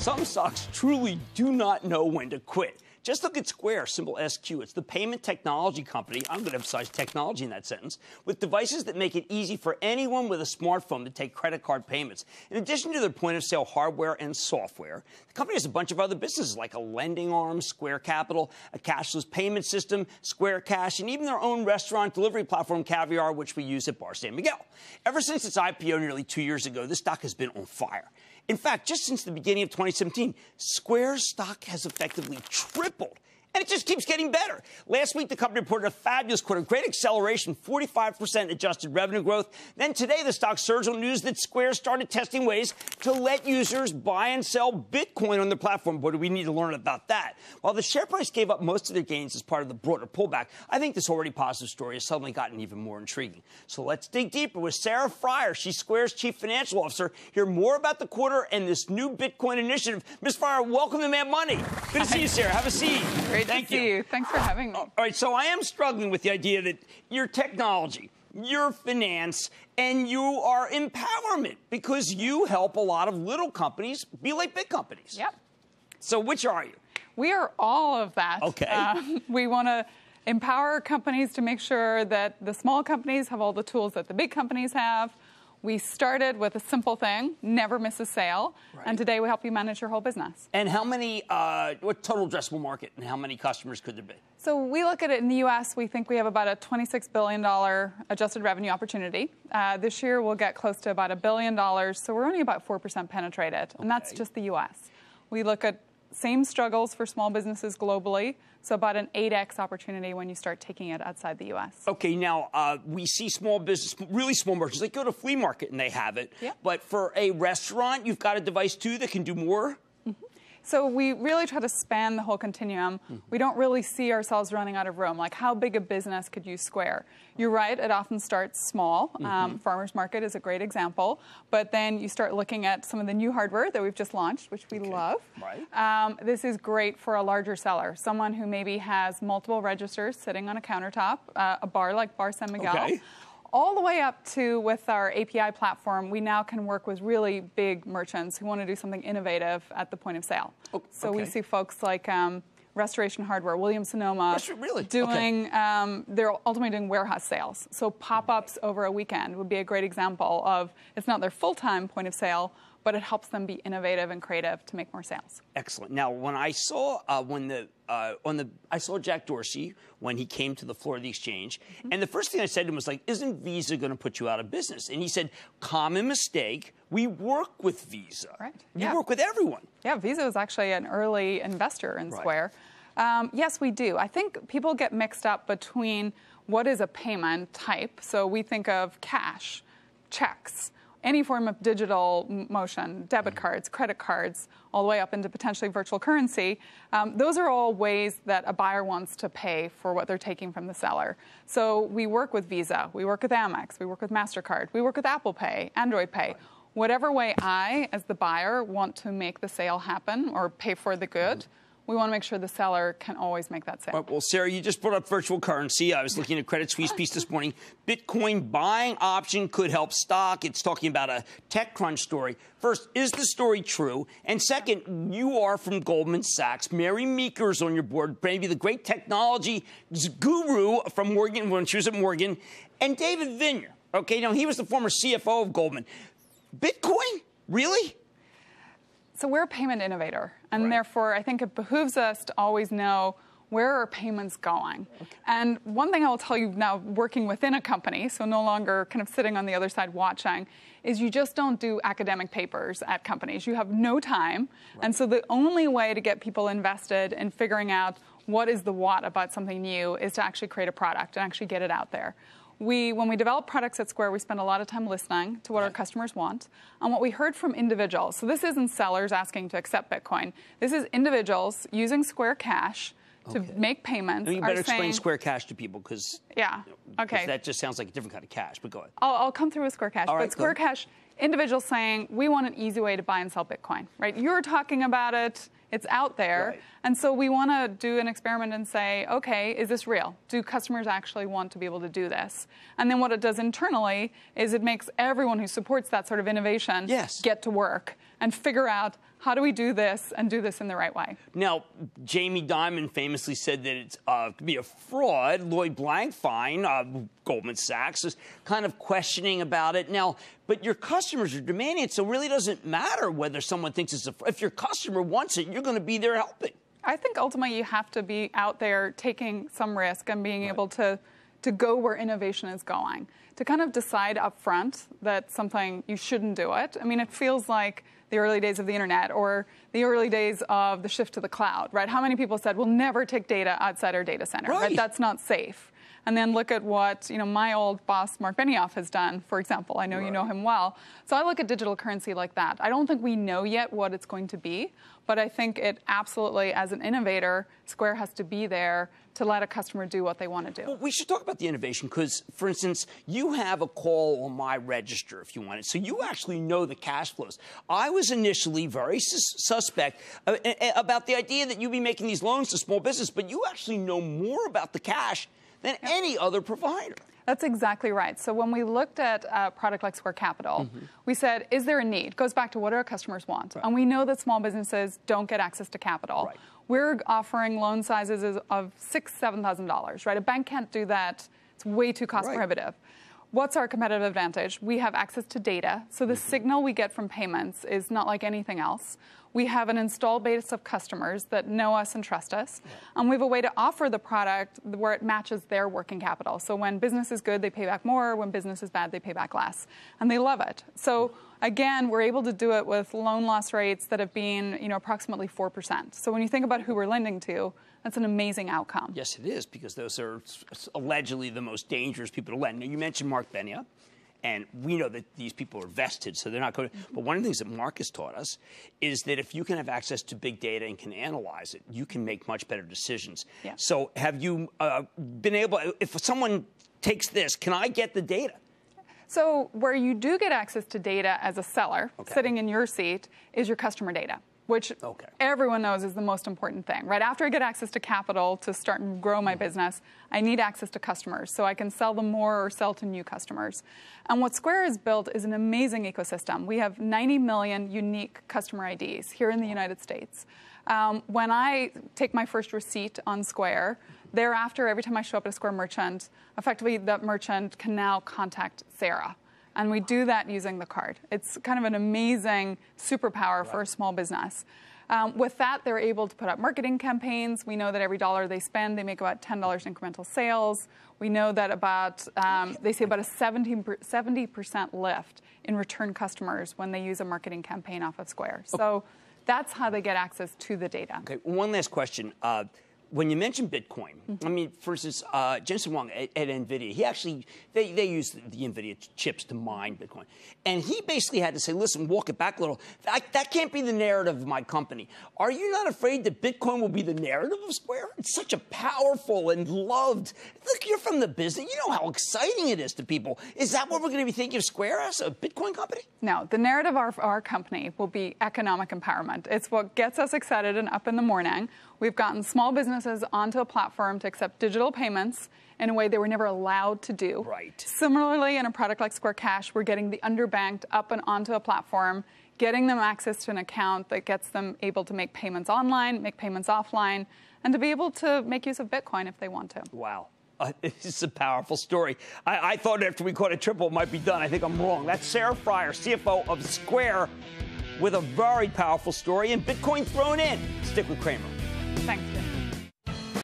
Some stocks truly do not know when to quit. Just look at Square, symbol SQ. It's the payment technology company, I'm going to emphasize technology in that sentence, with devices that make it easy for anyone with a smartphone to take credit card payments. In addition to their point-of-sale hardware and software, the company has a bunch of other businesses like a lending arm, Square Capital, a cashless payment system, Square Cash, and even their own restaurant delivery platform, Caviar, which we use at Bar San Miguel. Ever since its IPO nearly 2 years ago, this stock has been on fire. In fact, just since the beginning of 2017, Square's stock has effectively tripled. And it just keeps getting better. Last week, the company reported a fabulous quarter, great acceleration, 45% adjusted revenue growth. Then today, the stock surged on news that Square started testing ways to let users buy and sell Bitcoin on their platform. Boy, do we need to learn about that. While the share price gave up most of their gains as part of the broader pullback, I think this already positive story has suddenly gotten even more intriguing. So let's dig deeper with Sarah Fryer. She's Square's chief financial officer. Hear more about the quarter and this new Bitcoin initiative. Ms. Fryer, welcome to Mad Money. Good to see you, Sarah. Have a seat. Great. Thank you. Thanks for having me. All right, so I am struggling with the idea that your technology, your finance, and you are empowerment because you help a lot of little companies be like big companies. Yep. So which are you? We are all of that. Okay. We want to empower companies to make sure that the small companies have all the tools that the big companies have. We started with a simple thing, never miss a sale, right. And today we help you manage your whole business. And how many, what total addressable market and how many customers could there be? So we look at it in the U.S., we think we have about a $26 billion adjusted revenue opportunity. This year we'll get close to about $1 billion, so we're only about 4% penetrated, and that's just the U.S. We look at same struggles for small businesses globally, so about an 8x opportunity when you start taking it outside the U.S. Okay, now we see small business, really small merchants. They go to flea market and they have it. Yep. But for a restaurant, you've got a device too that can do more? So we really try to span the whole continuum. We don't really see ourselves running out of room. Like, how big a business could use Square? You're right, it often starts small. Farmers Market is a great example. But then you start looking at some of the new hardware that we've just launched, which we love. Right. This is great for a larger seller, someone who maybe has multiple registers sitting on a countertop, a bar like Bar San Miguel. Okay. All the way up to, with our API platform, we now can work with really big merchants who want to do something innovative at the point of sale. So we see folks like Restoration Hardware, Williams-Sonoma, doing, they're ultimately doing warehouse sales. So pop-ups over a weekend would be a great example of, it's not their full-time point of sale, but it helps them be innovative and creative to make more sales. Excellent. Now, when I saw I saw Jack Dorsey when he came to the floor of the exchange, and the first thing I said to him was like, "Isn't Visa going to put you out of business?" And he said, "Common mistake. We work with Visa. Right. You work with everyone." Yeah, Visa was actually an early investor in Square. Yes, we do. I think people get mixed up between what is a payment type. So we think of cash, checks, any form of digital motion, debit cards, credit cards, all the way up into potentially virtual currency. Those are all ways that a buyer wants to pay for what they're taking from the seller. So we work with Visa, we work with Amex, we work with MasterCard, we work with Apple Pay, Android Pay. Whatever way I, as the buyer, want to make the sale happen or pay for the good, we want to make sure the seller can always make that sale. Right, well, Sarah, you just brought up virtual currency. I was looking at Credit Suisse piece this morning. Bitcoin buying option could help stock. It's talking about a TechCrunch story. First, is the story true? And second, you are from Goldman Sachs. Mary Meeker's on your board, maybe the great technology guru from Morgan when she was at Morgan. And David Viniar. Okay, now he was the former CFO of Goldman. Bitcoin? Really? So we're a payment innovator, and therefore I think it behooves us to always know where are payments going. And one thing I will tell you now, working within a company, so no longer kind of sitting on the other side watching, is you just don't do academic papers at companies. You have no time. And so the only way to get people invested in figuring out what is the what about something new is to actually create a product and actually get it out there. When we develop products at Square, we spend a lot of time listening to what our customers want and what we heard from individuals. So this isn't sellers asking to accept Bitcoin. This is individuals using Square Cash to make payments. You better explain Square Cash to people because that just sounds like a different kind of cash, but go ahead. I'll come through with Square Cash. All right, but Square Cash, individuals saying, we want an easy way to buy and sell Bitcoin, right? You're talking about it. It's out there. And so we want to do an experiment and say, okay, is this real? Do customers actually want to be able to do this? And then what it does internally is it makes everyone who supports that sort of innovation get to work and figure out, how do we do this and do this in the right way? Now, Jamie Dimon famously said that it could be a fraud. Lloyd Blankfein, Goldman Sachs, is kind of questioning about it. Now, but your customers are demanding it, so it really doesn't matter whether someone thinks it's a fraud. If your customer wants it, you're going to be there helping. I think ultimately you have to be out there taking some risk and being able to go where innovation is going. To kind of decide up front that something, you shouldn't do it. I mean, it feels like the early days of the internet or the early days of the shift to the cloud, right? How many people said, we'll never take data outside our data center, right? That's not safe. And then look at what my old boss, Mark Benioff, has done, for example. I know you know him well. So I look at digital currency like that. I don't think we know yet what it's going to be, but I think it absolutely, as an innovator, Square has to be there to let a customer do what they want to do. Well, we should talk about the innovation because, for instance, you have a call on my register if you want it, so you actually know the cash flows. I was initially very suspect about the idea that you'd be making these loans to small business, but you actually know more about the cash than any other provider. That's exactly right. So when we looked at a product like Square Capital, we said, is there a need? It goes back to what do our customers want? And we know that small businesses don't get access to capital. We're offering loan sizes of $6,000, $7,000, right? A bank can't do that. It's way too cost prohibitive. What's our competitive advantage? We have access to data, so the signal we get from payments is not like anything else. We have an installed base of customers that know us and trust us, and we have a way to offer the product where it matches their working capital. So when business is good, they pay back more. When business is bad, they pay back less, and they love it. So again, we're able to do it with loan loss rates that have been, approximately 4%. So when you think about who we're lending to, that's an amazing outcome. Yes, it is, because those are allegedly the most dangerous people to lend. Now, you mentioned Mark Benioff, and we know that these people are vested, so they're not going to. But one of the things that Mark has taught us is that if you can have access to big data and can analyze it, you can make much better decisions. So have you been able, if someone takes this, can I get the data? So where you do get access to data as a seller, sitting in your seat, is your customer data, which everyone knows is the most important thing, right? After I get access to capital to start and grow my business, I need access to customers so I can sell them more or sell to new customers. And what Square has built is an amazing ecosystem. We have 90 million unique customer IDs here in the United States. When I take my first receipt on Square, thereafter, every time I show up at a Square merchant, effectively that merchant can now contact Sarah. And we do that using the card. It's kind of an amazing superpower for a small business. With that, they're able to put up marketing campaigns. We know that every dollar they spend, they make about $10 incremental sales. We know that they say about a 70% lift in return customers when they use a marketing campaign off of Square. So that's how they get access to the data. Okay, one last question. When you mention Bitcoin, I mean, for instance, Jensen Huang at NVIDIA, he actually, they use the NVIDIA chips to mine Bitcoin. And he basically had to say, listen, walk it back a little. That can't be the narrative of my company. Are you not afraid that Bitcoin will be the narrative of Square? It's such a powerful and loved, look, you're from the business. You know how exciting it is to people. Is that what we're going to be thinking of Square as, a Bitcoin company? No, the narrative of our company will be economic empowerment. It's what gets us excited and up in the morning. We've gotten small businesses onto a platform to accept digital payments in a way they were never allowed to do. Similarly, in a product like Square Cash, we're getting the underbanked up and onto a platform, getting them access to an account that gets them able to make payments online, make payments offline, and to be able to make use of Bitcoin if they want to. Wow. This is a powerful story. I thought after we caught a triple, it might be done. I think I'm wrong. That's Sarah Friar, CFO of Square, with a very powerful story and Bitcoin thrown in. Stick with Cramer. Thanks, Jim.